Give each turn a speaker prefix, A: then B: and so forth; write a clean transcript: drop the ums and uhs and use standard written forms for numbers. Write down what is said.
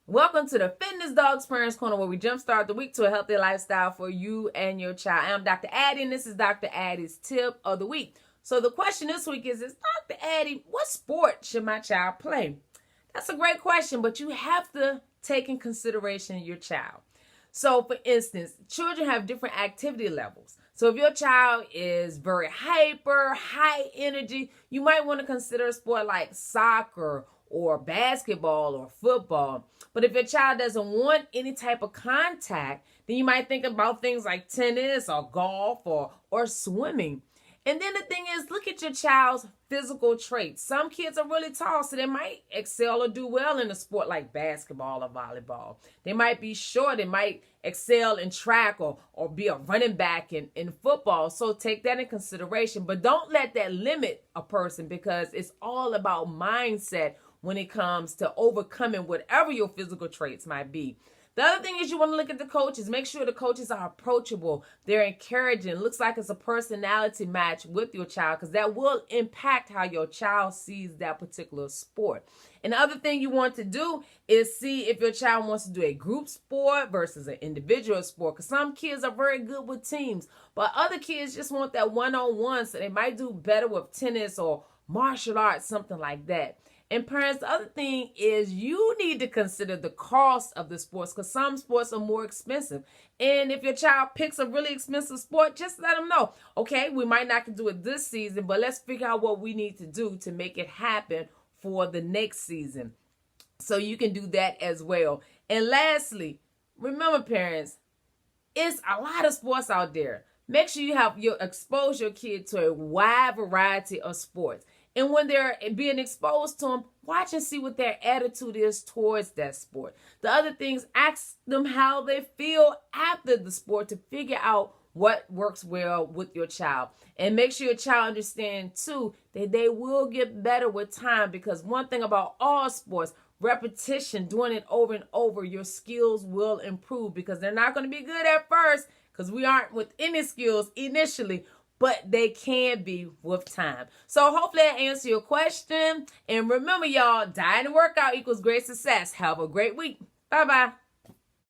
A: Welcome to the Fitness DAWGS Parents Corner, where we jumpstart the week to a healthy lifestyle for you and your child. I'm Dr. Addie, and this is Dr. Addie's tip of the week. So the question this week is Dr. Addie, what sport should my child play? That's a great question, but you have to take in consideration your child. So, for instance, children have different activity levels. So if your child is very hyper, high energy, you might want to consider a sport like soccer or basketball or football. But if your child doesn't want any type of contact, then you might think about things like tennis or golf or swimming. And then the thing is, look at your child's physical traits. Some kids are really tall, so they might excel or do well in a sport like basketball or volleyball. They might be short, they might excel in track or be a running back in football. So take that in consideration. But don't let that limit a person, because it's all about mindset when it comes to overcoming whatever your physical traits might be. The other thing is, you want to look at the coaches. Make sure the coaches are approachable. They're encouraging. Looks like it's a personality match with your child, because that will impact how your child sees that particular sport. And the other thing you want to do is see if your child wants to do a group sport versus an individual sport, because some kids are very good with teams, but other kids just want that one-on-one, so they might do better with tennis or martial arts, something like that. And parents, the other thing is, you need to consider the cost of the sports, because some sports are more expensive. And if your child picks a really expensive sport, just let them know, okay, we might not can do it this season, but let's figure out what we need to do to make it happen for the next season. So you can do that as well. And lastly, remember, parents, it's a lot of sports out there. Make sure you expose your kid to a wide variety of sports. And when they're being exposed to them, watch and see what their attitude is towards that sport. The other things, ask them how they feel after the sport to figure out what works well with your child. And make sure your child understands, too, that they will get better with time, because one thing about all sports, repetition, doing it over and over, your skills will improve, because they're not going to be good at first, because we aren't with any skills initially, but they can be with time. So hopefully that answers your question. And remember, y'all, diet and workout equals great success. Have a great week. Bye-bye.